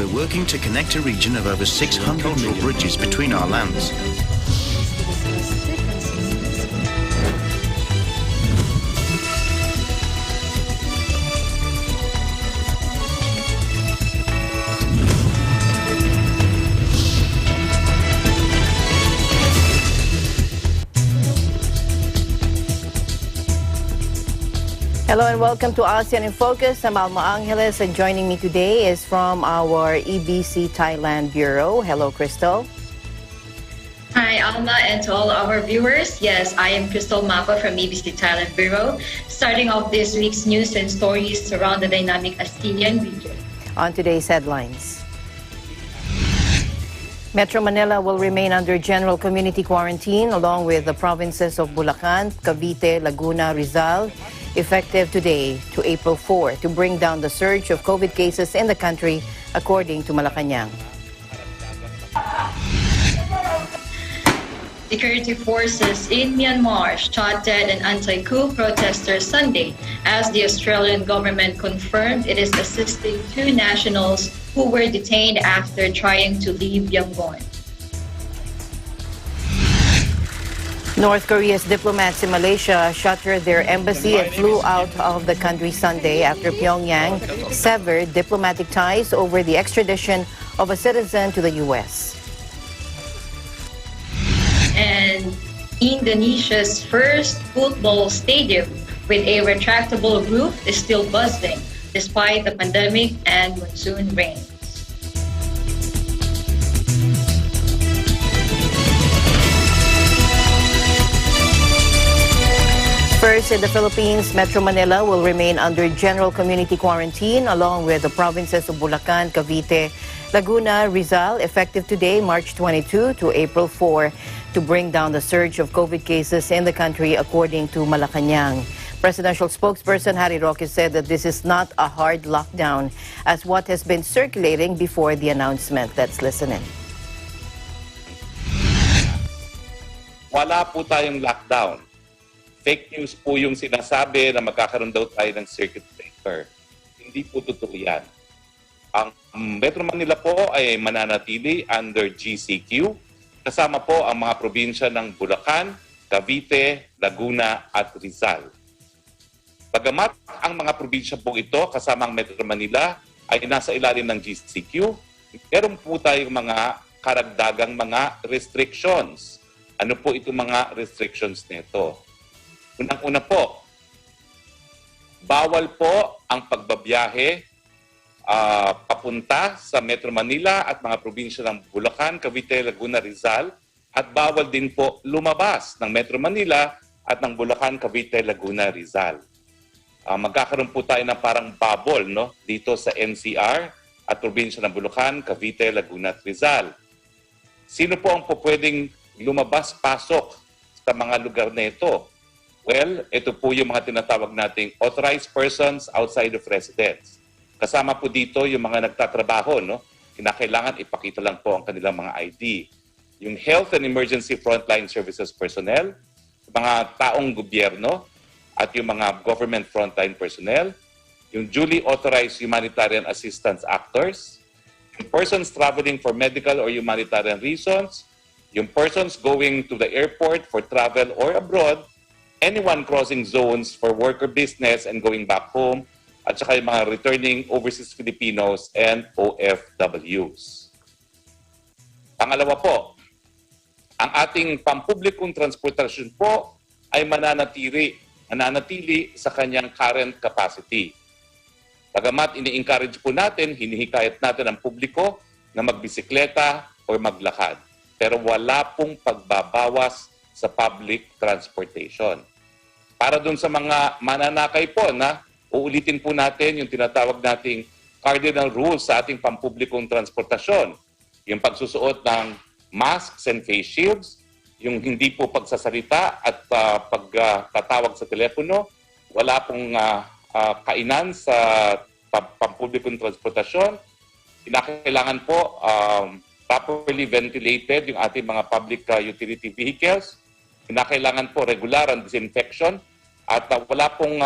we're working to connect a region of over 600 more bridges between our lands. Hello and welcome to Asean in Focus. I'm Alma Angeles and joining me today is from our EBC Thailand Bureau. Hello, Crystal. Hi, Alma, and to all our viewers. Yes, I am Crystal Mapa from EBC Thailand Bureau. Starting off this week's news and stories around the dynamic Asean region. On today's headlines. Metro Manila will remain under general community quarantine along with the provinces of Bulacan, Cavite, Laguna, Rizal, effective today to April 4 to bring down the surge of COVID cases in the country, according to Malacanang. Security forces in Myanmar shot dead an anti-coup protester Sunday as the Australian government confirmed it is assisting two nationals who were detained after trying to leave Yangon. North Korea's diplomats in Malaysia shuttered their embassy and flew out of the country Sunday after Pyongyang severed diplomatic ties over the extradition of a citizen to the U.S. And Indonesia's first football stadium with a retractable roof is still buzzing despite the pandemic and monsoon rains. First, in the Philippines, Metro Manila will remain under general community quarantine along with the provinces of Bulacan, Cavite, Laguna, Rizal, effective today, March 22 to April 4, to bring down the surge of COVID cases in the country, according to Malacanang. Presidential spokesperson Harry Roque said that this is not a hard lockdown as what has been circulating before the announcement. Let's listen in. Wala po tayong lockdown. Fake news po yung sinasabi na magkakaroon daw tayo ng circuit breaker. Hindi po totoo yan. Ang Metro Manila po ay mananatili under GCQ. Kasama po ang mga probinsya ng Bulacan, Cavite, Laguna at Rizal. Bagamat ang mga probinsya po ito kasama ang Metro Manila ay nasa ilalim ng GCQ, meron po tayong mga karagdagang mga restrictions. Ano po itong mga restrictions nito? Unang-una po, bawal po ang pagbabiyahe papunta sa Metro Manila at mga probinsya ng Bulacan, Cavite, Laguna, Rizal at bawal din po lumabas ng Metro Manila at ng Bulacan, Cavite, Laguna, Rizal. Magkakaroon po tayo ng parang bubble dito sa NCR at probinsya ng Bulacan, Cavite, Laguna at Rizal. Sino po ang pwedeng lumabas-pasok sa mga lugar na ito? Well, ito po yung mga tinatawag nating authorized persons outside of residence. Kasama po dito yung mga nagtatrabaho, kinakailangan ipakita lang po ang kanilang mga ID. Yung health and emergency frontline services personnel, mga taong gobyerno, at yung mga government frontline personnel, yung duly authorized humanitarian assistance actors, yung persons traveling for medical or humanitarian reasons, yung persons going to the airport for travel or abroad, anyone crossing zones for work or business and going back home, at saka yung mga returning overseas Filipinos and OFWs. Pangalawa po, ang ating pampublikong transportasyon po ay mananatili sa kanyang current capacity. Bagamat ini-encourage po natin, hinihikayat natin ang publiko na magbisikleta o maglakad. Pero wala pong pagbabawas sa public transportation. Para dun sa mga mananakay po na uulitin po natin yung tinatawag nating cardinal rules sa ating pampublikong transportasyon. Yung pagsusuot ng masks and face shields, yung hindi po pagsasalita at pagtatawag sa telepono, wala pong kainan sa pampublikong transportasyon. Kinakailangan po properly ventilated yung ating mga public utility vehicles. Kinakailangan po regular ang disinfection at wala pong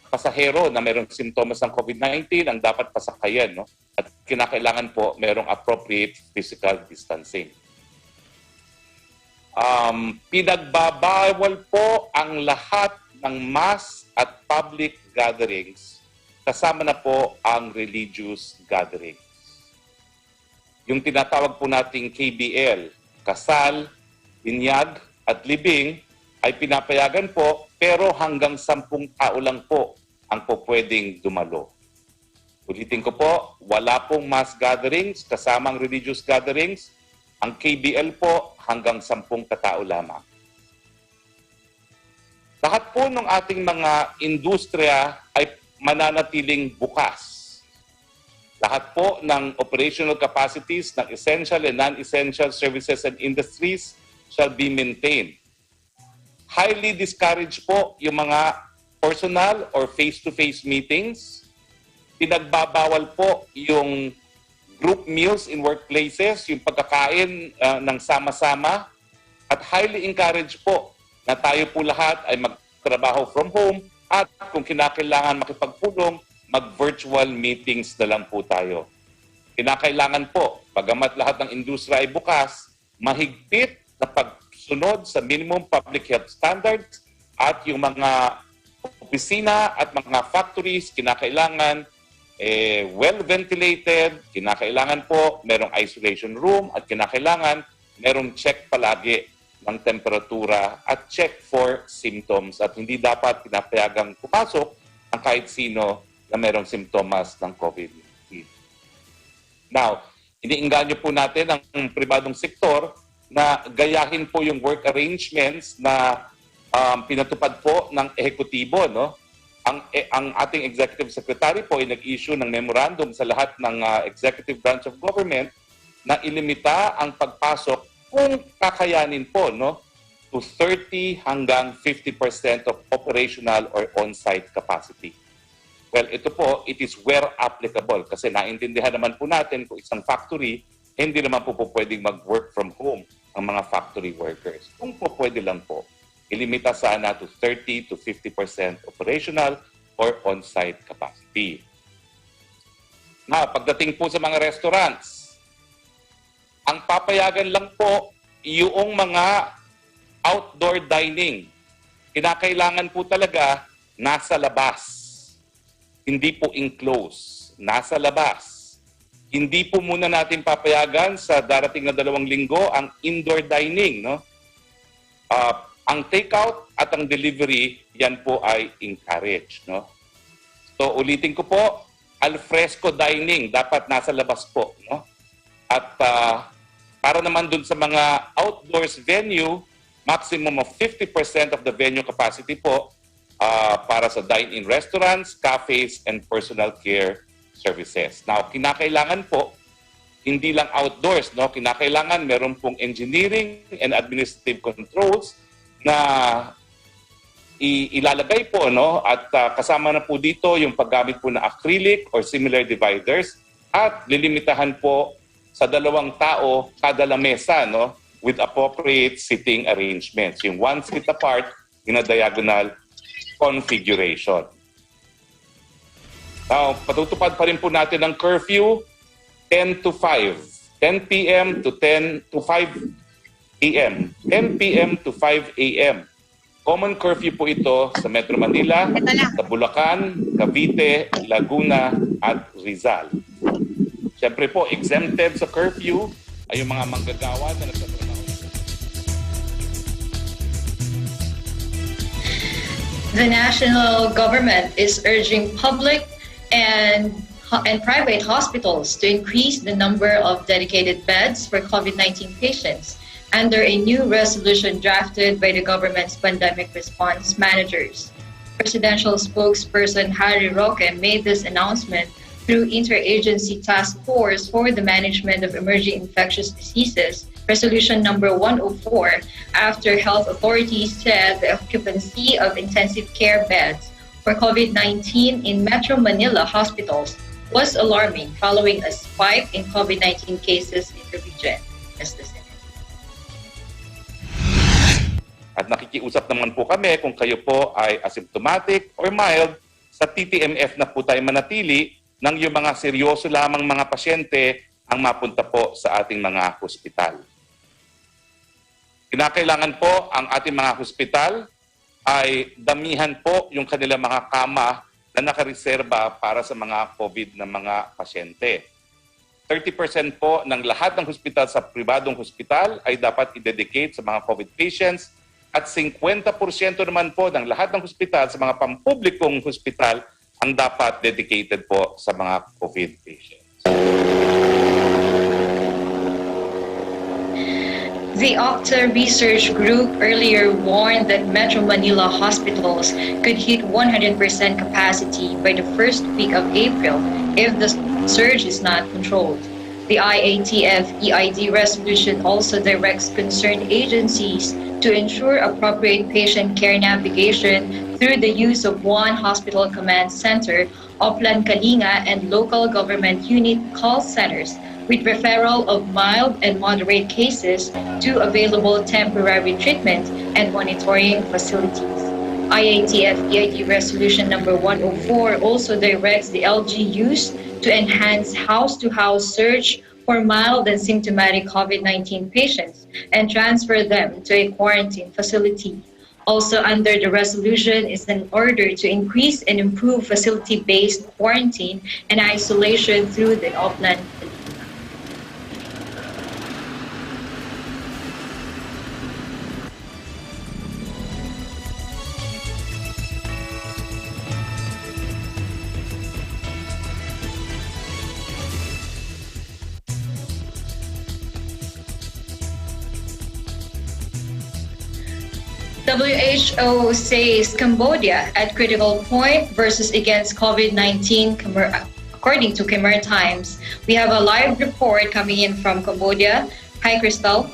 pasahero na mayroong simptomas ng COVID-19 ang dapat pasakayan at kinakailangan po merong appropriate physical distancing. Pinagbabawal po ang lahat ng mass at public gatherings, kasama na po ang religious gatherings. Yung tinatawag po nating KBL, kasal, binyag at libing, ay pinapayagan po, pero hanggang 10 tao lang po ang po pwedeng dumalo. Ulitin ko po, wala pong mass gatherings, kasama ang religious gatherings. Ang KBL po hanggang 10 katao lamang. Lahat po ng ating mga industriya ay mananatiling bukas. Lahat po ng operational capacities ng essential and non-essential services and industries shall be maintained. Highly discouraged po yung mga personal or face-to-face meetings. Pinagbabawal po yung group meals in workplaces, yung pagkakain ng sama-sama. At highly encouraged po na tayo po lahat ay magtrabaho from home at kung kinakailangan makipagpulong, mag-virtual meetings na lang po tayo. Kinakailangan po, bagamat lahat ng industriya ay bukas, mahigpit na pagsunod sa minimum public health standards at yung mga opisina at mga factories, kinakailangan well-ventilated, kinakailangan po merong isolation room at kinakailangan merong check palagi ng temperatura at check for symptoms at hindi dapat pinapayagang pumasok ang kahit sino na merong simptomas ng COVID-19. Now, iniinganyo po natin ang pribadong sektor na gayahin po yung work arrangements na pinatupad po ng ehekutibo, no? Ang ating executive secretary po ay nag-issue ng memorandum sa lahat ng executive branch of government na ilimita ang pagpasok kung kakayanin po, no, to 30 hanggang 50% of operational or on-site capacity. Well, ito po, it is where applicable kasi naintindihan naman po natin kung isang factory, hindi naman po pwedeng mag-work from home ang mga factory workers. Kung po pwede lang po, ilimita sana to 30 to 50% operational or on-site capacity. Na, pagdating po sa mga restaurants, ang papayagan lang po yung mga outdoor dining. Kinakailangan po talaga nasa labas. Hindi po enclosed, nasa labas. Hindi po muna natin papayagan sa darating na 2 linggo ang indoor dining, no? Ang takeout at ang delivery, yan po ay encouraged, no? So ulitin ko po, al fresco dining dapat nasa labas po, no? At para naman dun sa mga outdoors venue, maximum of 50% of the venue capacity po para sa dine-in restaurants, cafes, and personal care services. Now, kinakailangan po, hindi lang outdoors, no? Kinakailangan meron pong engineering and administrative controls na ilalagay po, no? At kasama na po dito yung paggamit po ng acrylic or similar dividers at lilimitahan po sa 2 tao kada lamesa, no? With appropriate sitting arrangements. Yung 1 seat apart in a diagonal configuration. Now, patutupad pa rin po natin ang curfew 10 to 5. 10 p.m. to 5 a.m. 10 p.m. to 5 a.m. Common curfew po ito sa Metro Manila, sa Bulacan, Cavite, Laguna, at Rizal. Siyempre po, exempted sa curfew ay yung mga manggagawa na nagtatrabaho. The national government is urging public and private hospitals to increase the number of dedicated beds for COVID-19 patients under a new resolution drafted by the government's pandemic response managers. Presidential spokesperson Harry Roque made this announcement through Interagency Task Force for the Management of Emerging Infectious Diseases, Resolution number 104, after health authorities said the occupancy of intensive care beds for COVID-19 in Metro Manila hospitals was alarming following a spike in COVID-19 cases in the region. At nakikiusap naman po kami kung kayo po ay asymptomatic or mild, sa TTMF na po tayo manatili ng yung mga seryoso lamang mga pasyente ang mapunta po sa ating mga hospital. Kinakailangan po ang ating mga hospital ay damihan po yung kanilang mga kama na nakareserba para sa mga COVID na mga pasyente. 30% po ng lahat ng hospital sa pribadong hospital ay dapat i-dedicate sa mga COVID patients at 50% naman po ng lahat ng hospital sa mga pampublikong hospital ang dapat dedicated po sa mga COVID patients. The Octa Research Group earlier warned that Metro Manila hospitals could hit 100% capacity by the first week of April if the surge is not controlled. The IATF EID resolution also directs concerned agencies to ensure appropriate patient care navigation through the use of one hospital command center, Oplan Kalinga, and local government unit call centers, with referral of mild and moderate cases to available temporary treatment and monitoring facilities. IATF EID Resolution number 104 also directs the LGUs to enhance house-to-house search for mild and symptomatic COVID-19 patients and transfer them to a quarantine facility. Also under the resolution is an order to increase and improve facility-based quarantine and isolation through the Oplan. WHO says Cambodia at critical point versus against COVID-19, according to Khmer Times. We have a live report coming in from Cambodia. Hi, Crystal.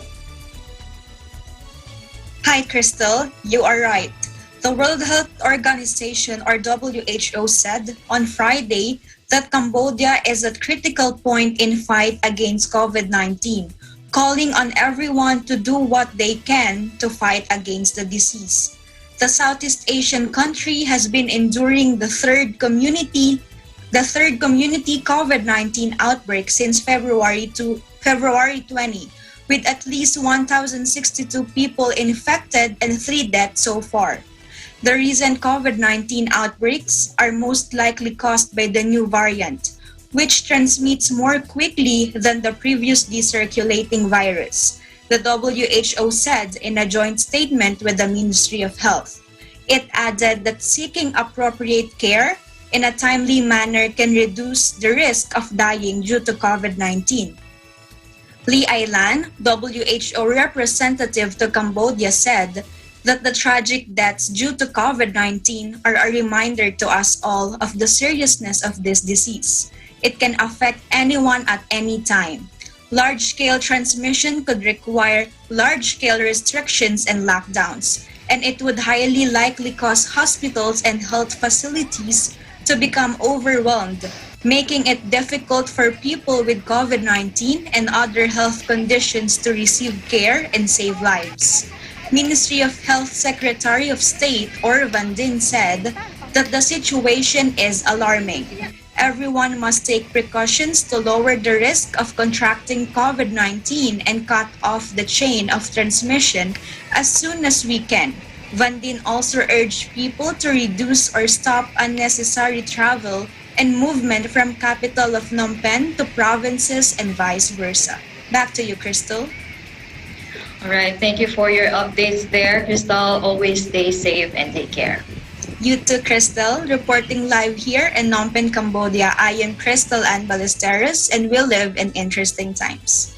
Hi, Crystal. You are right. The World Health Organization, or WHO, said on Friday that Cambodia is at critical point in fight against COVID-19, calling on everyone to do what they can to fight against the disease. The Southeast Asian country has been enduring the third community COVID-19 outbreak since February 20, with at least 1,062 people infected and 3 deaths so far. The recent COVID-19 outbreaks are most likely caused by the new variant, which transmits more quickly than the previously circulating virus, the WHO said in a joint statement with the Ministry of Health. It added that seeking appropriate care in a timely manner can reduce the risk of dying due to COVID-19. Lee Ailan, WHO representative to Cambodia, said that the tragic deaths due to COVID-19 are a reminder to us all of the seriousness of this disease. It can affect anyone at any time. Large-scale transmission could require large-scale restrictions and lockdowns, and it would highly likely cause hospitals and health facilities to become overwhelmed, making it difficult for people with COVID-19 and other health conditions to receive care and save lives. Ministry of Health Secretary of State Or Van Din said that the situation is alarming. Everyone must take precautions to lower the risk of contracting COVID-19 and cut off the chain of transmission as soon as we can. Van Din also urged people to reduce or stop unnecessary travel and movement from capital of Phnom Penh to provinces and vice versa. Back to you, Crystal. All right, thank you for your updates there, Crystal. Always stay safe and take care. You too, Crystal. Reporting live here in Phnom Penh, Cambodia, I am Crystal Ann Ballesteros, and we live in interesting times.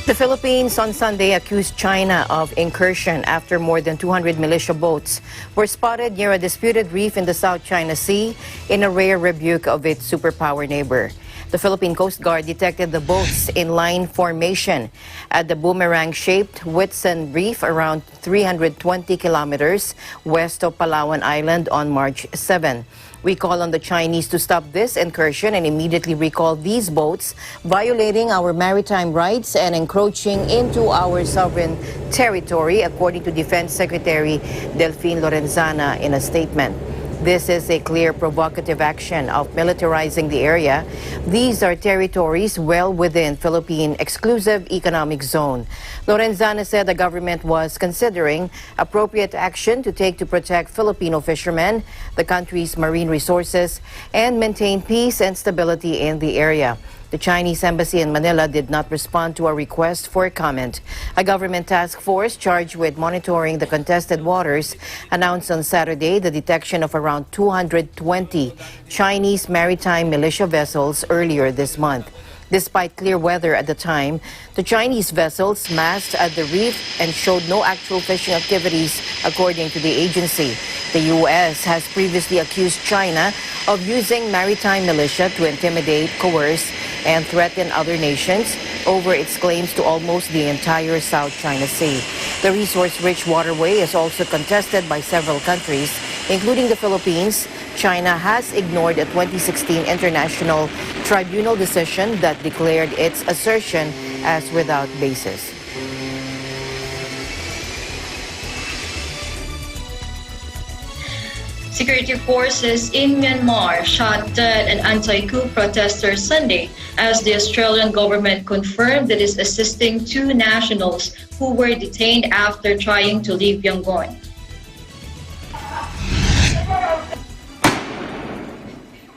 The Philippines on Sunday accused China of incursion after more than 200 militia boats were spotted near a disputed reef in the South China Sea in a rare rebuke of its superpower neighbor. The Philippine Coast Guard detected the boats in line formation at the boomerang-shaped Whitsun Reef around 320 kilometers west of Palawan Island on March 7. We call on the Chinese to stop this incursion and immediately recall these boats, violating our maritime rights and encroaching into our sovereign territory, according to Defense Secretary Delphine Lorenzana in a statement. This is a clear provocative action of militarizing the area. These are territories well within Philippine exclusive economic zone. Lorenzana said the government was considering appropriate action to take to protect Filipino fishermen, the country's marine resources, and maintain peace and stability in the area. The Chinese embassy in Manila did not respond to a request for comment. A government task force charged with monitoring the contested waters announced on Saturday the detection of around 220 Chinese maritime militia vessels earlier this month. Despite clear weather at the time, the Chinese vessels massed at the reef and showed no actual fishing activities, according to the agency. The U.S. has previously accused China of using maritime militia to intimidate, coerce, and threaten other nations over its claims to almost the entire South China Sea. The resource-rich waterway is also contested by several countries, including the Philippines. China has ignored a 2016 International Tribunal decision that declared its assertion as without basis. Security forces in Myanmar shot dead an anti-coup protester Sunday as the Australian government confirmed that it is assisting two nationals who were detained after trying to leave Yangon.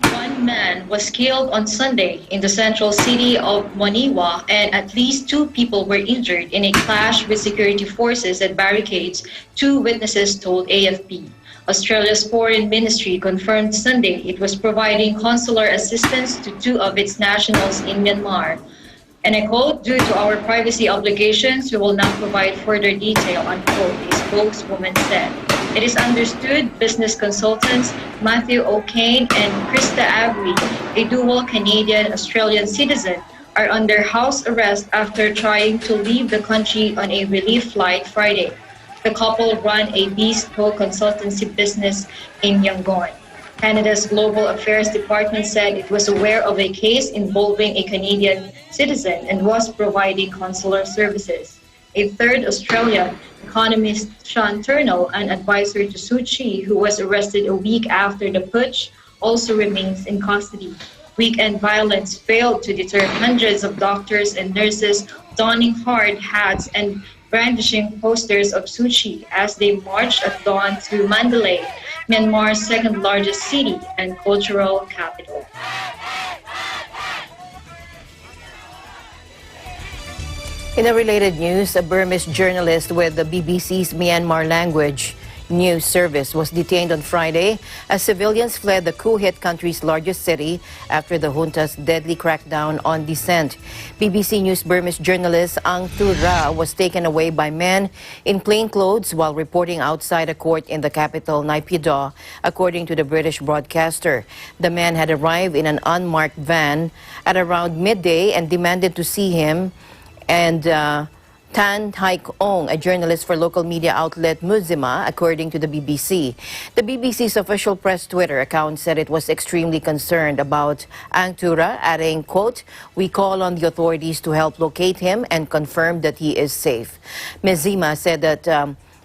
One man was killed on Sunday in the central city of Moniwa, and at least two people were injured in a clash with security forces at barricades, two witnesses told AFP. Australia's Foreign Ministry confirmed Sunday it was providing consular assistance to two of its nationals in Myanmar. And I quote, "Due to our privacy obligations, we will not provide further detail," unquote, a spokeswoman said. It is understood business consultants Matthew O'Kane and Krista Avery, a dual Canadian-Australian citizen, are under house arrest after trying to leave the country on a relief flight Friday. The couple run a bespoke consultancy business in Yangon. Canada's Global Affairs Department said it was aware of a case involving a Canadian citizen and was providing consular services. A third Australian, economist Sean Turnell, an advisor to Suu Kyi, who was arrested a week after the putsch, also remains in custody. Weekend violence failed to deter hundreds of doctors and nurses donning hard hats and brandishing posters of Suu Kyi as they marched at dawn to Mandalay, Myanmar's second largest city and cultural capital. In a related news, a Burmese journalist with the BBC's Myanmar language news service was detained on Friday as civilians fled the coup-hit country's largest city after the junta's deadly crackdown on dissent. BBC News Burmese journalist Ang Tu Ra was taken away by men in plain clothes while reporting outside a court in the capital, Naypyidaw, according to the British broadcaster. The man had arrived in an unmarked van at around midday and demanded to see him and Tan Haik Ong, a journalist for local media outlet Muzima, according to the BBC. The BBC's official press Twitter account said it was extremely concerned about Ang Tura, adding, quote, "We call on the authorities to help locate him and confirm that he is safe." Muzima said that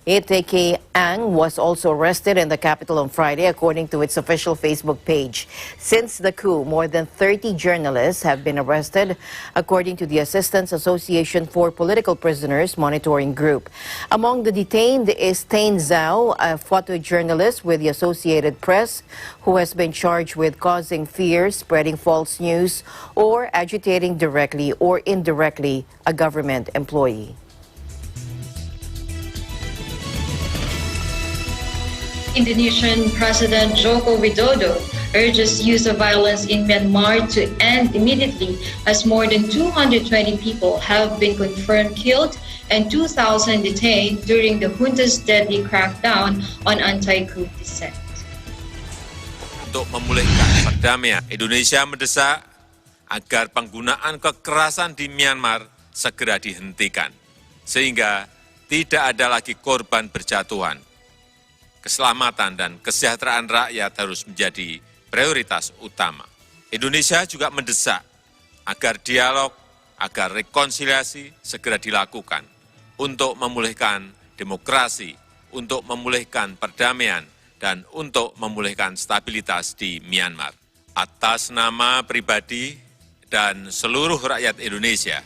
Eteke Ang was also arrested in the capital on Friday, according to its official Facebook page. Since the coup, more than 30 journalists have been arrested, according to the Assistance Association for Political Prisoners Monitoring Group. Among the detained is Tain Zhao, a photojournalist with the Associated Press, who has been charged with causing fear, spreading false news, or agitating directly or indirectly a government employee. Indonesian President Joko Widodo urges use of violence in Myanmar to end immediately as more than 220 people have been confirmed killed and 2,000 detained during the junta's deadly crackdown on anti-coup dissent. Untuk memulihkan perdamaian, Indonesia mendesak agar penggunaan kekerasan di Myanmar segera dihentikan, sehingga tidak ada lagi korban berjatuhan. Keselamatan dan kesejahteraan rakyat harus menjadi prioritas utama. Indonesia juga mendesak agar dialog, agar rekonsiliasi segera dilakukan untuk memulihkan demokrasi, untuk memulihkan perdamaian dan untuk memulihkan stabilitas di Myanmar. Atas nama pribadi dan seluruh rakyat Indonesia,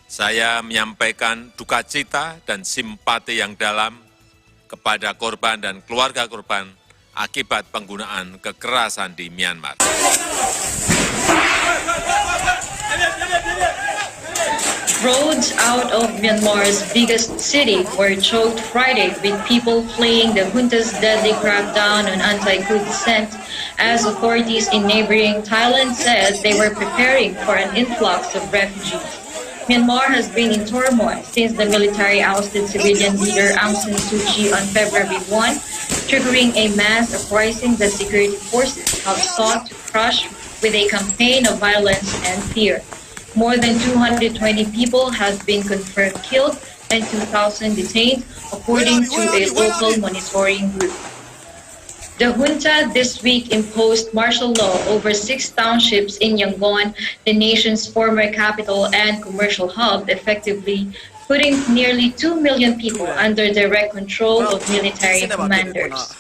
saya menyampaikan duka cita dan simpati yang dalam kepada korban dan keluarga korban akibat penggunaan kekerasan di Myanmar. Roads out of Myanmar's biggest city were choked Friday with people fleeing the junta's deadly crackdown on anti-coup dissent as authorities in neighboring Thailand said they were preparing for an influx of refugees. Myanmar has been in turmoil since the military ousted civilian leader Aung San Suu Kyi on February 1, triggering a mass uprising that security forces have sought to crush with a campaign of violence and fear. More than 220 people have been confirmed killed and 2,000 detained, according to a local monitoring group. The junta this week imposed martial law over 6 townships in Yangon, the nation's former capital and commercial hub, effectively putting nearly 2 million people under direct control of military commanders.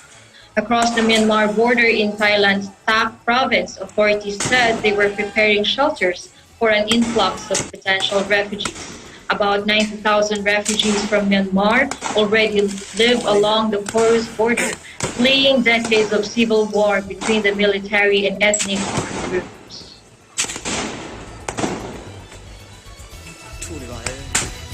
Across the Myanmar border in Thailand's Tak province, authorities said they were preparing shelters for an influx of potential refugees. About 90,000 refugees from Myanmar already live along the porous border, fleeing decades of civil war between the military and ethnic groups.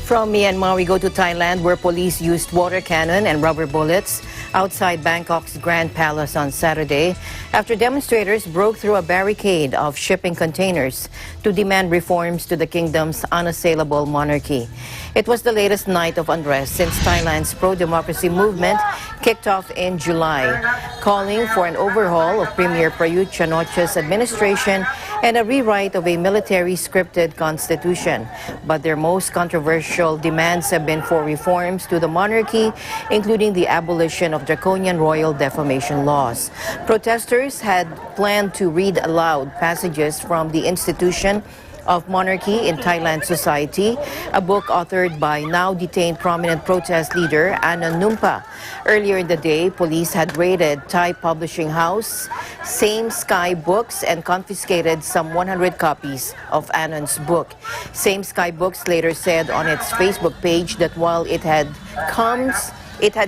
From Myanmar, we go to Thailand, where police used water cannon and rubber bullets outside Bangkok's Grand Palace on Saturday after demonstrators broke through a barricade of shipping containers to demand reforms to the kingdom's unassailable monarchy. It was the latest night of unrest since Thailand's pro-democracy movement kicked off in July, calling for an overhaul of Premier Prayut Chan-o-cha's administration and a rewrite of a military-scripted constitution. But their most controversial demands have been for reforms to the monarchy, including the abolition of draconian royal defamation laws. Protesters had planned to read aloud passages from the Institution of Monarchy in Thailand Society, a book authored by now-detained prominent protest leader Anna Numpa. Earlier in the day, police had raided Thai publishing house Same Sky Books and confiscated some 100 copies of Annan's book. Same Sky Books later said on its Facebook page that while it had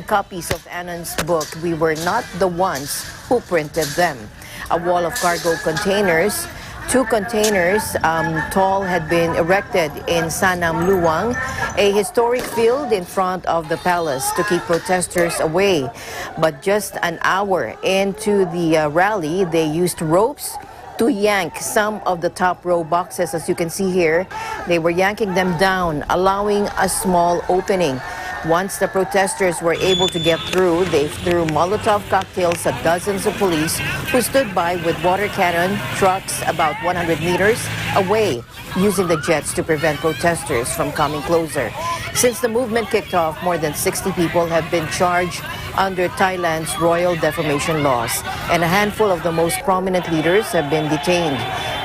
copies of Annan's book, we were not the ones who printed them. A wall of cargo containers, 2 containers tall, had been erected in Sanam Luang, a historic field in front of the palace, to keep protesters away. But just an hour into the rally, they used ropes to yank some of the top row boxes. As you can see here, they were yanking them down, allowing a small opening. Once the protesters were able to get through, they threw Molotov cocktails at dozens of police who stood by with water cannon trucks about 100 meters away, using the jets to prevent protesters from coming closer. Since the movement kicked off, more than 60 people have been charged under Thailand's royal defamation laws, and a handful of the most prominent leaders have been detained.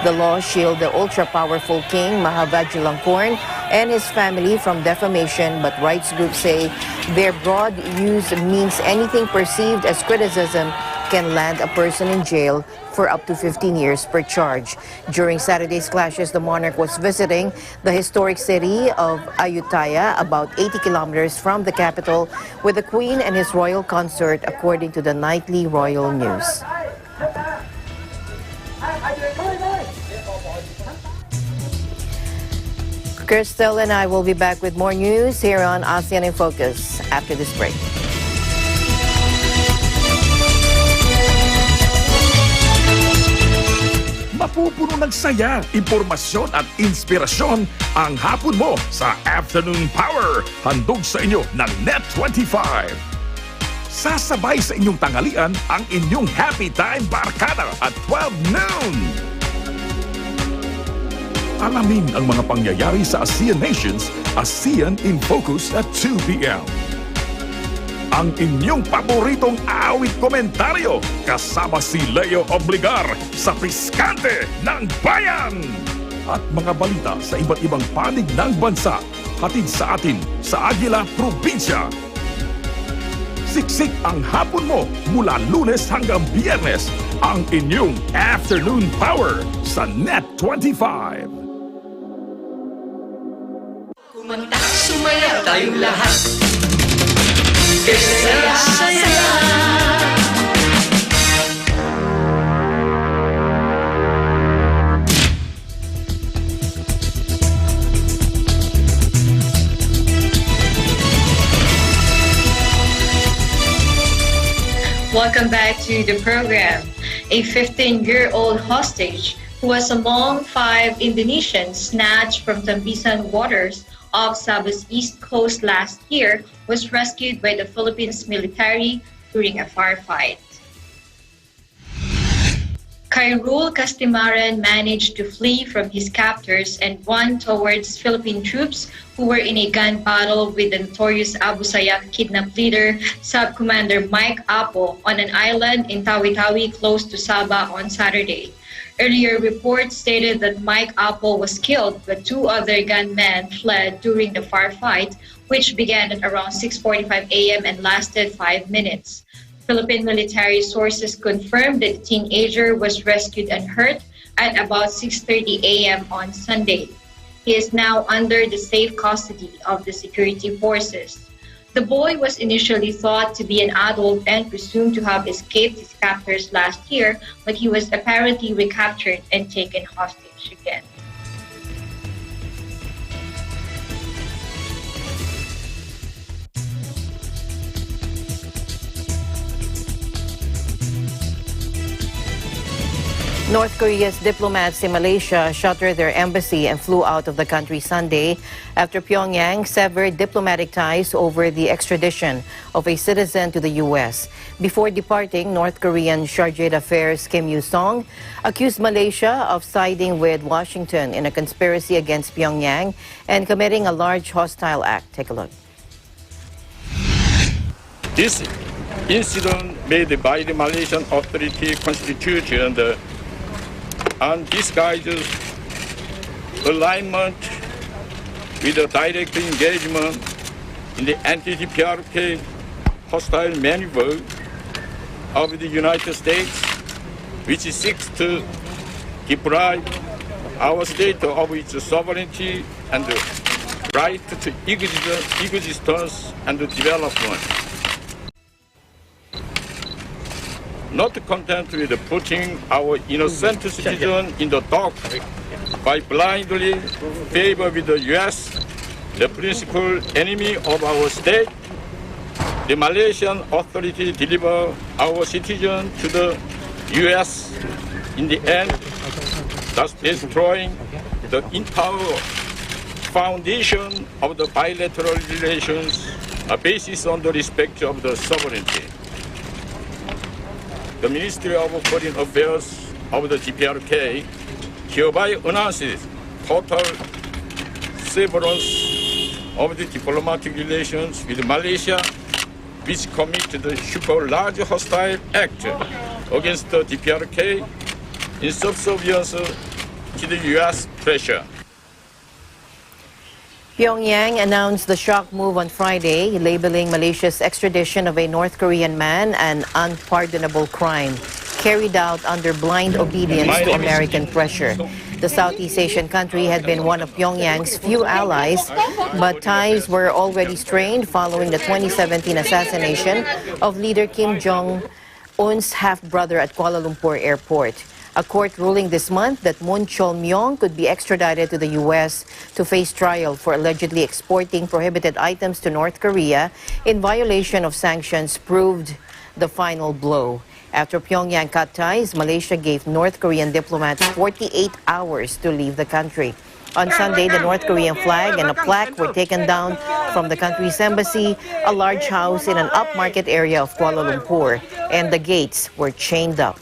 The laws shield the ultra-powerful king, Maha Vajiralongkorn, and his family from defamation, but rights groups say their broad use means anything perceived as criticism can land a person in jail for up to 15 years per charge. During Saturday's clashes, the monarch was visiting the historic city of Ayutthaya, about 80 kilometers from the capital, with the Queen and his royal consort, according to the nightly royal news. Crystal and I will be back with more news here on ASEAN in Focus after this break. Mapupuno ng saya, impormasyon at inspirasyon ang hapon mo sa Afternoon Power. Handog sa inyo ng Net25. Sasabay sa inyong tanghalian ang inyong Happy Time Barkada at 12 noon. Alamin ang mga pangyayari sa ASEAN nations, ASEAN in Focus at 2 p.m. Ang inyong paboritong awit komentaryo kasama si Leo Obligar sa Piskante ng Bayan. At mga balita sa iba't ibang panig ng bansa, hatid sa atin sa Aguila Probinsya. Siksik ang hapon mo mula Lunes hanggang Biyernes. Ang inyong afternoon power sa Net 25. Kumanta, sumaya tayong lahat. Saya-saya. Welcome back to the program. A 15-year-old hostage who was among 5 Indonesians snatched from Tambisan waters off Sabah's east coast last year was rescued by the Philippines military during a firefight. Khairul Kastimaran managed to flee from his captors and run towards Philippine troops who were in a gun battle with the notorious Abu Sayyaf kidnap leader, Sub-Commander Mike Apo, on an island in Tawi-Tawi close to Sabah on Saturday. Earlier reports stated that Mike Apo was killed, but 2 other gunmen fled during the firefight, which began at around 6:45 a.m. and lasted 5 minutes. Philippine military sources confirmed that the teenager was rescued unhurt at about 6:30 a.m. on Sunday. He is now under the safe custody of the security forces. The boy was initially thought to be an adult and presumed to have escaped his captors last year, but he was apparently recaptured and taken hostage again. North Korea's diplomats in Malaysia shuttered their embassy and flew out of the country Sunday after Pyongyang severed diplomatic ties over the extradition of a citizen to the U.S. Before departing, North Korean Chargé d'Affaires Kim Yu-song accused Malaysia of siding with Washington in a conspiracy against Pyongyang and committing a large hostile act. Take a look. This incident made by the Malaysian authority constituted the undisguised alignment with a direct engagement in the anti-PRK hostile maneuver of the United States, which seeks to deprive our state of its sovereignty and right to existence and development. Not content with putting our innocent citizens in the dock by blindly favor with the U.S., the principal enemy of our state, the Malaysian authority deliver our citizens to the U.S. in the end, thus destroying the entire foundation of the bilateral relations, a basis on the respect of the sovereignty. The Ministry of Foreign Affairs of the DPRK hereby announces total severance of the diplomatic relations with Malaysia, which committed a super large hostile act against the DPRK in subservience to the U.S. pressure. Pyongyang announced the shock move on Friday, labeling Malaysia's extradition of a North Korean man an unpardonable crime, carried out under blind obedience to American pressure. The Southeast Asian country had been one of Pyongyang's few allies, but ties were already strained following the 2017 assassination of leader Kim Jong-un's half-brother at Kuala Lumpur Airport. A court ruling this month that Moon Chol-myong could be extradited to the U.S. to face trial for allegedly exporting prohibited items to North Korea in violation of sanctions proved the final blow. After Pyongyang cut ties, Malaysia gave North Korean diplomats 48 hours to leave the country. On Sunday, the North Korean flag and a plaque were taken down from the country's embassy, a large house in an upmarket area of Kuala Lumpur, and the gates were chained up.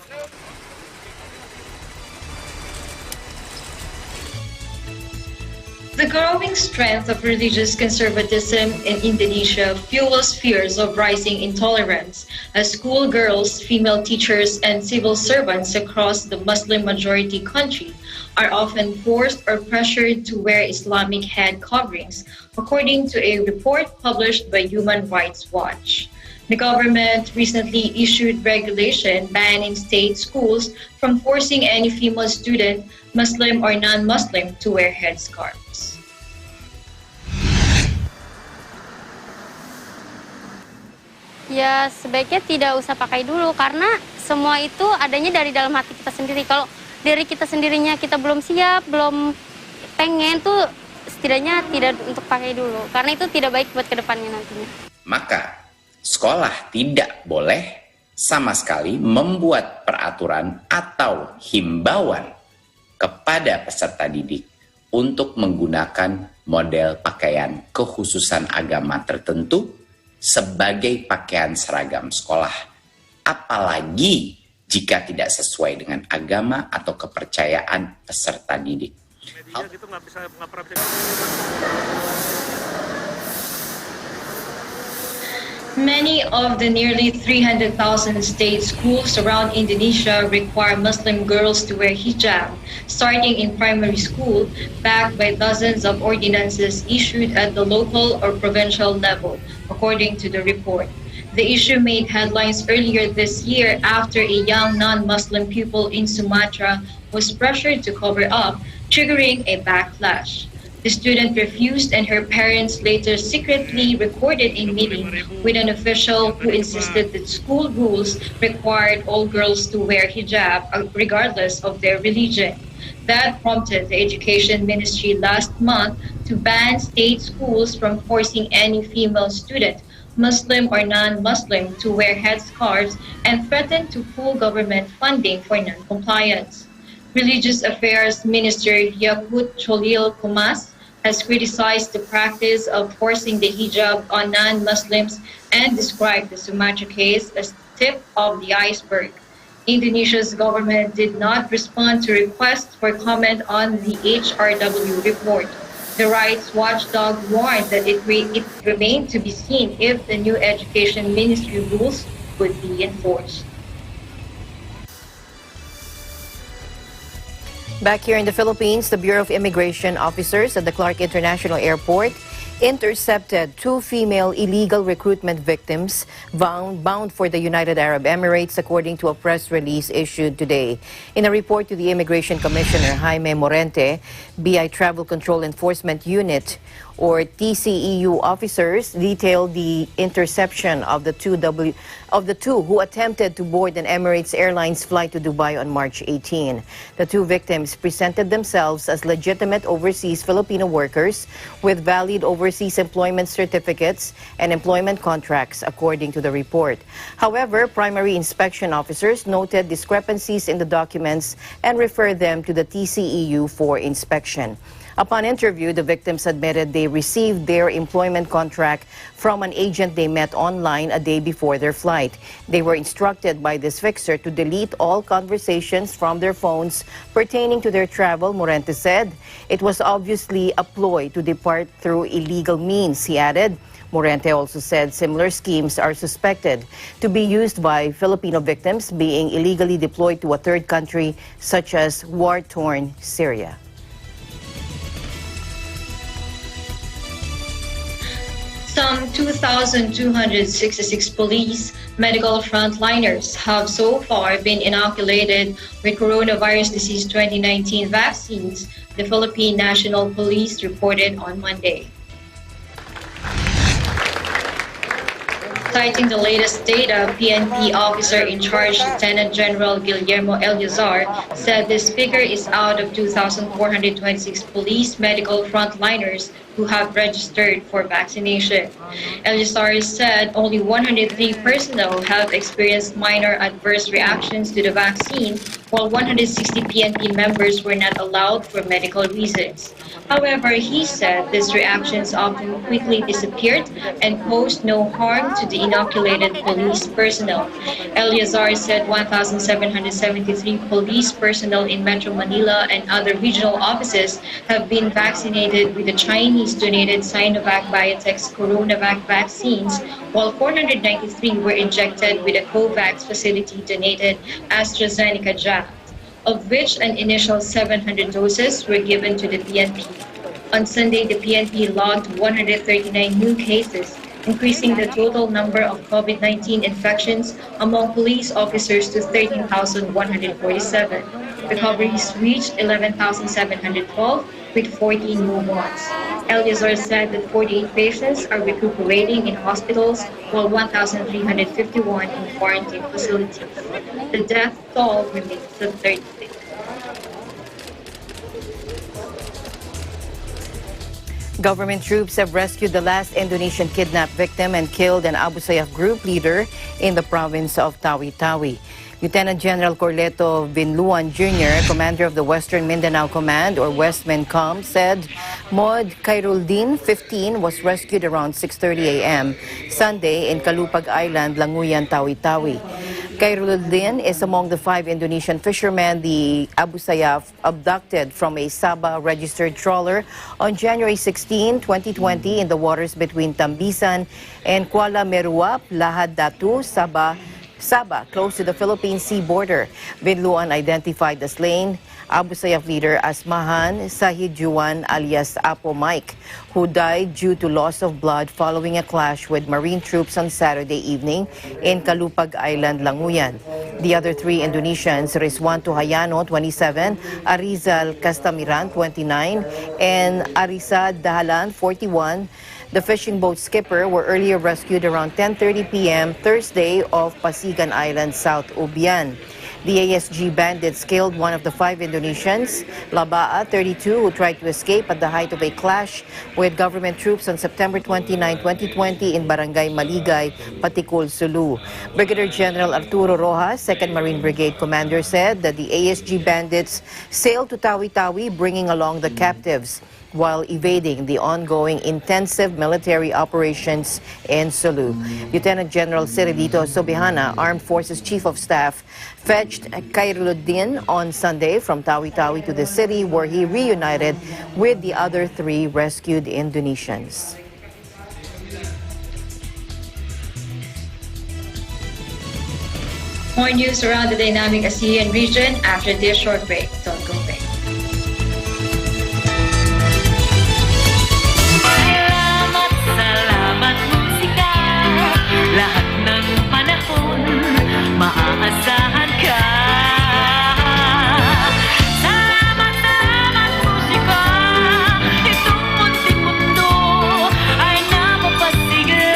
The growing strength of religious conservatism in Indonesia fuels fears of rising intolerance as schoolgirls, female teachers, and civil servants across the Muslim-majority country are often forced or pressured to wear Islamic head coverings, according to a report published by Human Rights Watch. The government recently issued regulation banning state schools from forcing any female student, Muslim or non-Muslim, to wear headscarves. Ya sebaiknya tidak usah pakai dulu karena semua itu adanya dari dalam hati kita sendiri. Kalau dari kita sendirinya kita belum siap, belum pengen tuh setidaknya tidak untuk pakai dulu karena itu tidak baik buat kedepannya nantinya. Maka sekolah tidak boleh sama sekali membuat peraturan atau himbauan kepada peserta didik untuk menggunakan model pakaian kekhususan agama tertentu sebagai pakaian seragam sekolah, apalagi jika tidak sesuai dengan agama atau kepercayaan peserta didik. Many of the nearly 300,000 state schools around Indonesia require Muslim girls to wear hijab, starting in primary school, backed by dozens of ordinances issued at the local or provincial level, according to the report. The issue made headlines earlier this year after a young non-Muslim pupil in Sumatra was pressured to cover up, triggering a backlash. The student refused and her parents later secretly recorded a meeting with an official who insisted that school rules required all girls to wear hijab regardless of their religion. That prompted the Education Ministry last month to ban state schools from forcing any female student, Muslim or non-Muslim, to wear headscarves and threatened to pull government funding for non-compliance. Religious Affairs Minister Yakut Cholil Kumas has criticized the practice of forcing the hijab on non-Muslims and described the Sumatra case as the tip of the iceberg. Indonesia's government did not respond to requests for comment on the HRW report. The rights watchdog warned that it remained to be seen if the new Education Ministry rules would be enforced. Back here in the Philippines, the Bureau of Immigration officers at the Clark International Airport intercepted 2 female illegal recruitment victims bound for the United Arab Emirates, according to a press release issued today. In a report to the Immigration Commissioner Jaime Morente, BI Travel Control Enforcement Unit or TCEU officers detailed the interception of the two who attempted to board an Emirates Airlines flight to Dubai on March 18. The 2 victims presented themselves as legitimate overseas Filipino workers with valid overseas employment certificates and employment contracts, according to the report. However, primary inspection officers noted discrepancies in the documents and referred them to the TCEU for inspection. Upon interview, the victims admitted they received their employment contract from an agent they met online a day before their flight. They were instructed by this fixer to delete all conversations from their phones pertaining to their travel, Morente said. It was obviously a ploy to depart through illegal means, he added. Morente also said similar schemes are suspected to be used by Filipino victims being illegally deployed to a third country, such as war-torn Syria. Some 2,266 police medical frontliners have so far been inoculated with coronavirus disease 2019 vaccines, the Philippine National Police reported on Monday. Citing the latest data, PNP officer in charge Lieutenant General Guillermo Eleazar said this figure is out of 2,426 police medical frontliners who have registered for vaccination. Eleazar said only 103 personnel have experienced minor adverse reactions to the vaccine, while 160 PNP members were not allowed for medical reasons. However, he said these reactions often quickly disappeared and posed no harm to the inoculated police personnel. Eleazar said 1,773 police personnel in Metro Manila and other regional offices have been vaccinated with the Chinese-donated Sinovac Biotech's CoronaVac vaccines, while 493 were injected with a COVAX facility-donated AstraZeneca jab, of which an initial 700 doses were given to the PNP. On Sunday, the PNP logged 139 new cases increasing the total number of COVID-19 infections among police officers to 13,147. Recoveries reached 11,712 with 14 move-ons. Eleazar said that 48 patients are recuperating in hospitals while 1,351 in quarantine facilities. The death toll remains at 36. Government troops have rescued the last Indonesian kidnapped victim and killed an Abu Sayyaf group leader in the province of Tawi-Tawi. Lieutenant General Corleto Binluan Jr., commander of the Western Mindanao Command, or Westmincom, said Mod Khairuldin, 15, was rescued around 6:30 a.m. Sunday in Kalupag Island, Languyan, Tawi-Tawi. Khairuldin is among the 5 Indonesian fishermen the Abu Sayyaf abducted from a Sabah registered trawler on January 16, 2020 in the waters between Tambisan and Kuala Meruap, Lahad Datu, Sabah, close to the Philippine Sea border. Binluan identified the slain Abu Sayyaf leader as Mahan Sahidjuan alias Apo Mike, who died due to loss of blood following a clash with Marine troops on Saturday evening in Kalupag Island, Languyan. The other 3 Indonesians, Rizwan Tuhayano, 27, Arizal Castamiran, 29, and Arisa Dahalan, 41, the fishing boat skipper, were earlier rescued around 10:30 p.m. Thursday off Pasigan Island, South Ubian. The ASG bandits killed one of the 5 Indonesians, Labaa, 32, who tried to escape at the height of a clash with government troops on September 29, 2020 in Barangay Maligay, Patikul, Sulu. Brigadier General Arturo Rojas, 2nd Marine Brigade Commander, said that the ASG bandits sailed to Tawi-Tawi bringing along the captives, while evading the ongoing intensive military operations in Sulu. Lieutenant General Cirilito Sobihana, Armed Forces Chief of Staff, fetched Khairuldin on Sunday from Tawi-Tawi to the city, where he reunited with the other 3 rescued Indonesians. More news around the dynamic Asean region after this short break. Don't go away. Lahat ng panahon, maaasahan ka. Salamat, salamat musika. Itong munting mundo ay napapasigla.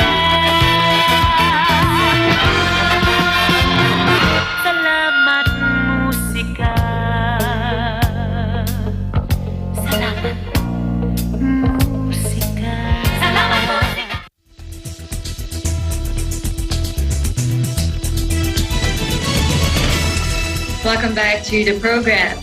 Salamat musika. Salamat musika. Salamat musika. Welcome back to the program.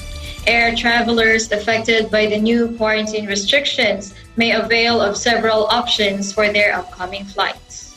Air travelers affected by the new quarantine restrictions may avail of several options for their upcoming flights.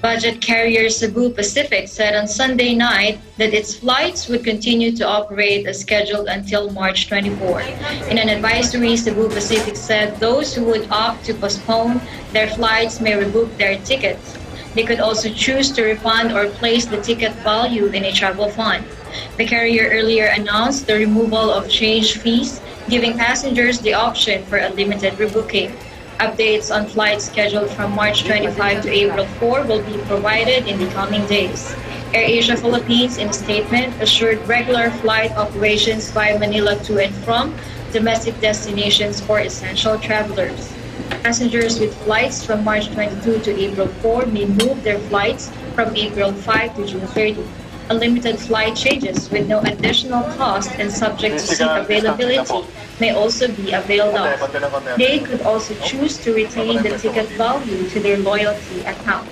Budget carrier Cebu Pacific said on Sunday night that its flights would continue to operate as scheduled until March 24. In an advisory, Cebu Pacific said those who would opt to postpone their flights may rebook their tickets. They could also choose to refund or place the ticket value in a travel fund. The carrier earlier announced the removal of change fees, giving passengers the option for a limited rebooking. Updates on flights scheduled from March 25 to April 4 will be provided in the coming days. AirAsia Philippines, in a statement, assured regular flight operations via Manila to and from domestic destinations for essential travelers. Passengers with flights from March 22 to April 4 may move their flights from April 5 to June 30. Unlimited flight changes with no additional cost and subject to seat availability may also be availed of. They could also choose to retain the ticket value to their loyalty account.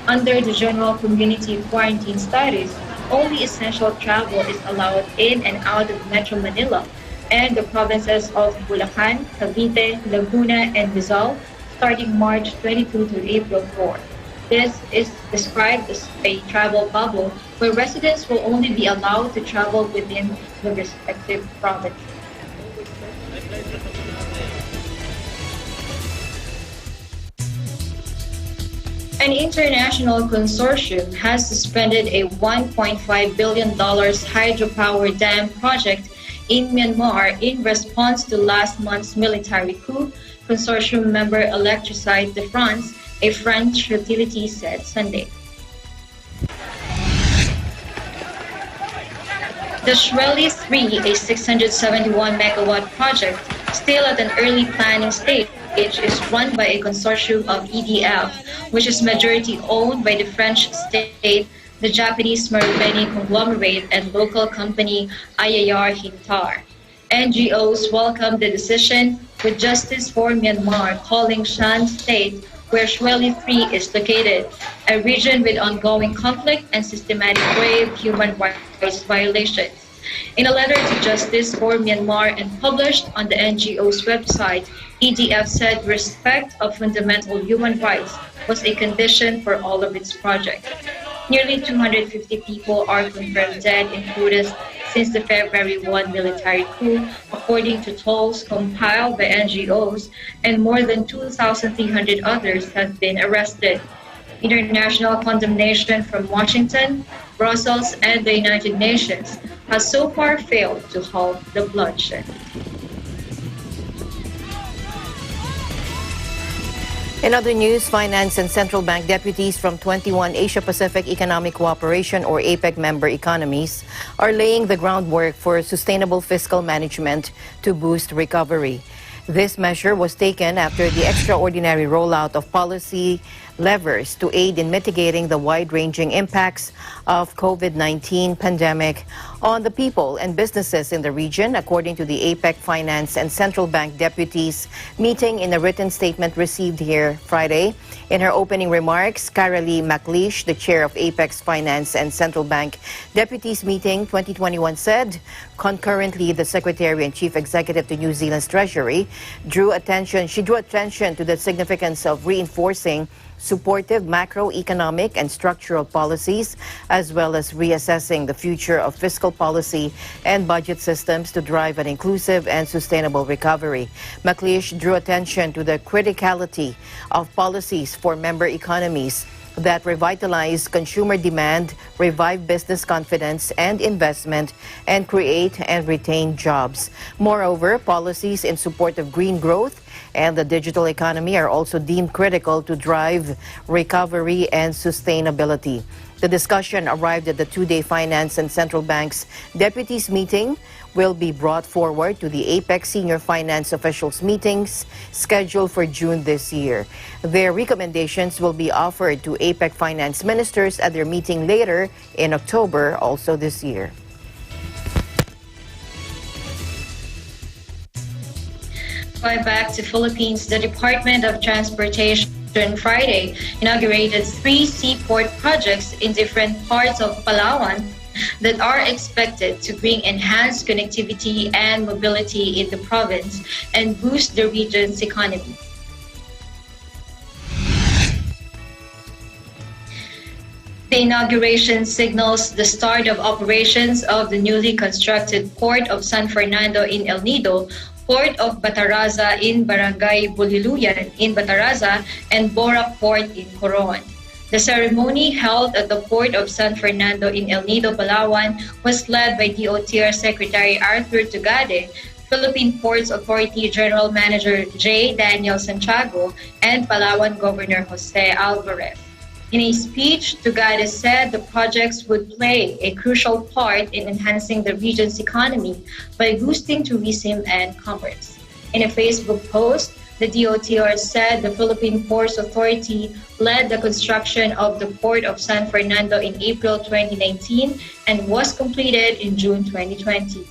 Under the general community quarantine status, only essential travel is allowed in and out of Metro Manila and the provinces of Bulacan, Cavite, Laguna, and Rizal starting March 22 to April 4. This is described as a travel bubble where residents will only be allowed to travel within the respective province. An international consortium has suspended a $1.5 billion hydropower dam project in Myanmar in response to last month's military coup Consortium member Electricité de France, a French utility, said Sunday. The Shirley 3, a 671-megawatt project, still at an early planning stage, is run by a consortium of EDF, which is majority owned by the French state, the Japanese Marubeni conglomerate, and local company Ayayar Hintar. NGOs welcomed the decision, with Justice for Myanmar calling Shan State, where Shirley 3 is located, a region with ongoing conflict and systematic grave human rights violations. In a letter to Justice for Myanmar and published on the NGO's website, EDF said respect of fundamental human rights was a condition for all of its projects. Nearly 250 people are confirmed dead in protests since the February 1 military coup, according to tolls compiled by NGOs, and more than 2,300 others have been arrested. International condemnation from Washington, Brussels, and the United Nations has so far failed to halt the bloodshed. In other news, finance and central bank deputies from 21 Asia-Pacific Economic Cooperation or APEC member economies are laying the groundwork for sustainable fiscal management to boost recovery. This measure was taken after the extraordinary rollout of policy levers to aid in mitigating the wide-ranging impacts of COVID-19 pandemic on the people and businesses in the region, according to the APEC Finance and Central Bank deputies meeting in a written statement received here Friday. In her opening remarks, Carolee McLeish, the chair of APEC's Finance and Central Bank Deputies Meeting 2021 said, concurrently, the Secretary and Chief Executive to New Zealand's Treasury drew attention to the significance of reinforcing supportive macroeconomic and structural policies, as well as reassessing the future of fiscal policy and budget systems to drive an inclusive and sustainable recovery. McLeish drew attention to the criticality of policies for member economies that revitalize consumer demand, revive business confidence and investment, and create and retain jobs. Moreover, policies in support of green growth and the digital economy are also deemed critical to drive recovery and sustainability. The discussion arrived at the two-day Finance and Central Bank's deputies meeting will be brought forward to the APEC senior finance officials meetings scheduled for June this year. Their recommendations will be offered to APEC finance ministers at their meeting later in October, also this year. Going back to Philippines, the Department of Transportation Friday inaugurated 3 seaport projects in different parts of Palawan that are expected to bring enhanced connectivity and mobility in the province and boost the region's economy. The inauguration signals the start of operations of the newly constructed Port of San Fernando in El Nido, Port of Bataraza in Barangay Buliluyan in Bataraza, and Bora Port in Coron. The ceremony held at the Port of San Fernando in El Nido, Palawan was led by DOTR Secretary Arthur Tugade, Philippine Ports Authority General Manager J. Daniel Santiago, and Palawan Governor Jose Alvarez. In a speech, Tugade said the projects would play a crucial part in enhancing the region's economy by boosting tourism and commerce. In a Facebook post, the DOTR said the Philippine Ports Authority led the construction of the Port of San Fernando in April 2019 and was completed in June 2020.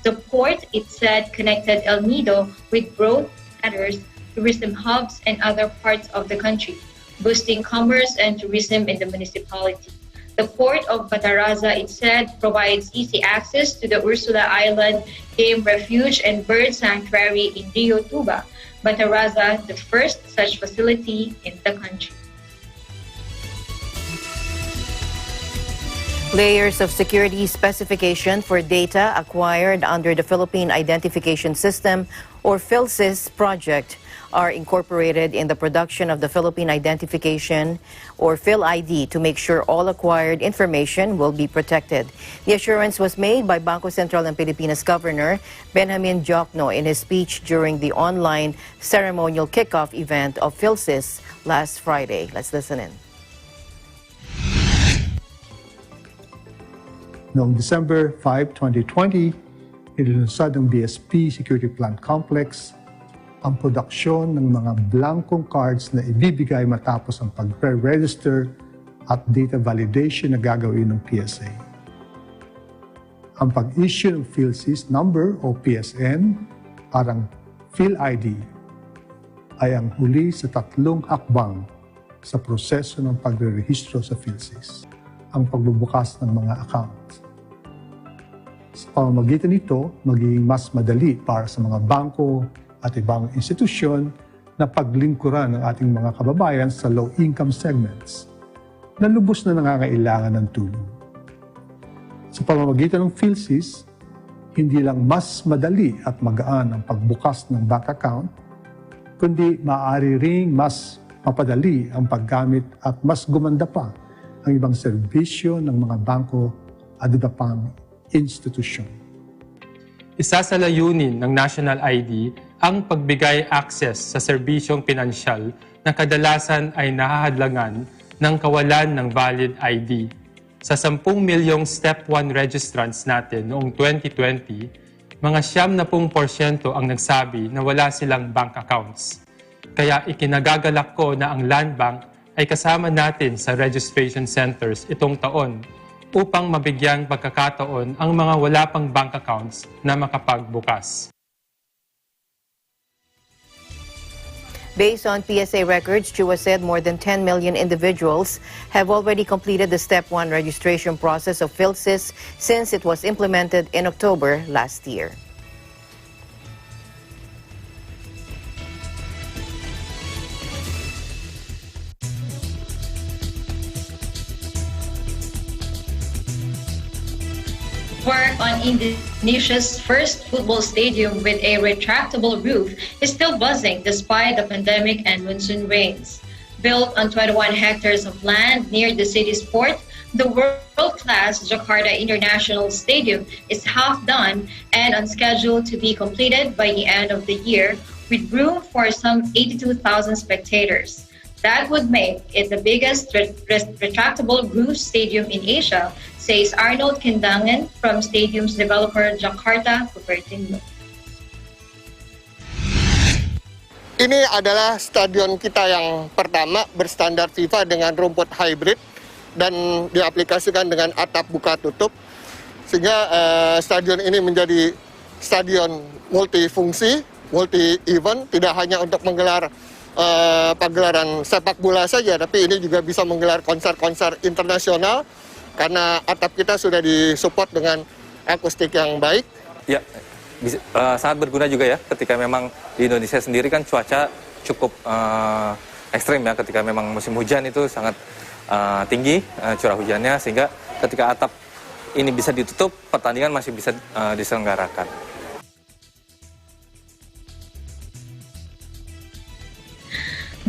The port, it said, connected El Nido with growth centers, tourism hubs, and other parts of the country, boosting commerce and tourism in the municipality. The Port of Bataraza, it said, provides easy access to the Ursula Island Game Refuge and Bird Sanctuary in Rio Tuba, Bataraza, the first such facility in the country. Layers of security specification for data acquired under the Philippine Identification System or PhilSys project are incorporated in the production of the Philippine Identification or PhilID to make sure all acquired information will be protected. The assurance was made by Bangko Sentral ng Pilipinas Governor Benjamin Diokno in his speech during the online ceremonial kickoff event of PhilSys last Friday. Let's listen in. Noong December 5, 2020, inilunsad ng BSP Security Plant Complex ang produksyon ng mga blankong cards na ibibigay matapos ang pag-register at data validation na gagawin ng PSA. Ang pag-issue ng PhilSys number o PSN, parang PhilID, ay ang huli sa 3 hakbang sa proseso ng pagre-rehistro sa PhilSys, ang pagbubukas ng mga account. Sa pamamagitan nito, magiging mas madali para sa mga bangko at ibang institusyon na paglingkuran ng ating mga kababayan sa low-income segments na lubos na nangangailangan ng tulong. Sa pamamagitan ng PhilSys, hindi lang mas madali at magaan ang pagbukas ng bank account, kundi maaari ring mas mapadali ang paggamit at mas gumanda pa ang ibang serbisyo ng mga bangko at iba pang institusyon. Isa sa layunin ng National ID ang pagbigay access sa serbisyong pinansyal na kadalasan ay nahahadlangan ng kawalan ng valid ID. Sa 10 milyong Step 1 registrants natin noong 2020, mga 70% ang nagsabi na wala silang bank accounts. Kaya ikinagagalak ko na ang Land Bank ay kasama natin sa registration centers itong taon upang mabigyang pagkakataon ang mga wala pang bank accounts na makapagbukas. Based on PSA records, Chua said more than 10 million individuals have already completed the Step 1 registration process of PhilSys since it was implemented in October last year. Work on Indonesia's first football stadium with a retractable roof is still buzzing despite the pandemic and monsoon rains. Built on 21 hectares of land near the city's port, the world-class Jakarta International Stadium is half done and on schedule to be completed by the end of the year, with room for some 82,000 spectators. That would make it the biggest retractable roof stadium in Asia, says Arnold Kindangan from stadiums developer Jakarta Cupertino. Ini adalah stadion kita yang pertama berstandar FIFA dengan rumput hybrid dan diaplikasikan dengan atap buka tutup, sehingga stadion ini menjadi stadion multifungsi, multi-event, tidak hanya untuk menggelar pagelaran sepak bola saja, tapi ini juga bisa menggelar konser-konser internasional karena atap kita sudah disupport dengan akustik yang baik. Ya, sangat berguna juga ya ketika memang di Indonesia sendiri kan cuaca cukup ekstrim ya, ketika memang musim hujan itu sangat tinggi curah hujannya, sehingga ketika atap ini bisa ditutup, pertandingan masih bisa diselenggarakan.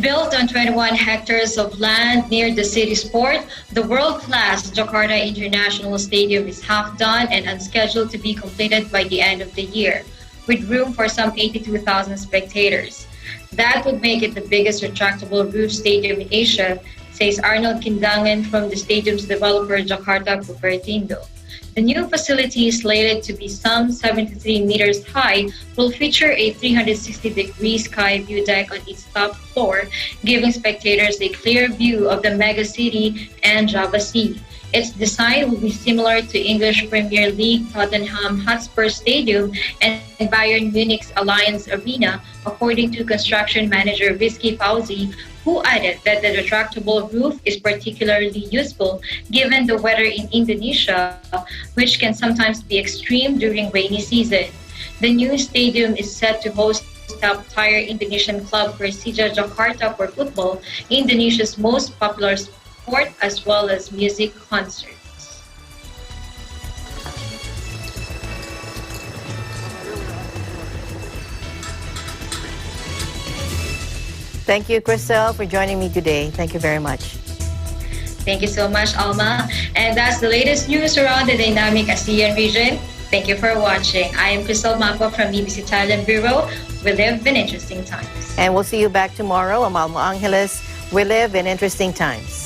Built on 21 hectares of land near the city's port, the world-class Jakarta International Stadium is half done and on schedule to be completed by the end of the year, with room for some 82,000 spectators. That would make it the biggest retractable roof stadium in Asia, says Arnold Kindangan from the stadium's developer Jakarta Cupertino. The new facility, slated to be some 73 meters high, will feature a 360-degree sky view deck on its top floor, giving spectators a clear view of the mega city and Java Sea. Its design will be similar to English Premier League Tottenham Hotspur Stadium and Bayern Munich's Allianz Arena, according to construction manager Rizky Fauzi, who added that the retractable roof is particularly useful given the weather in Indonesia, which can sometimes be extreme during rainy season. The new stadium is set to host top-tier Indonesian club Persija Jakarta for football, Indonesia's most popular sport, as well as music concerts. Thank you, Crystal, for joining me today. Thank you very much. Thank you so much, Alma. And that's the latest news around the dynamic ASEAN region. Thank you for watching. I am Crystal Mapa from BBC Thailand Bureau. We live in interesting times. And we'll see you back tomorrow. I'm Alma Angeles. We live in interesting times.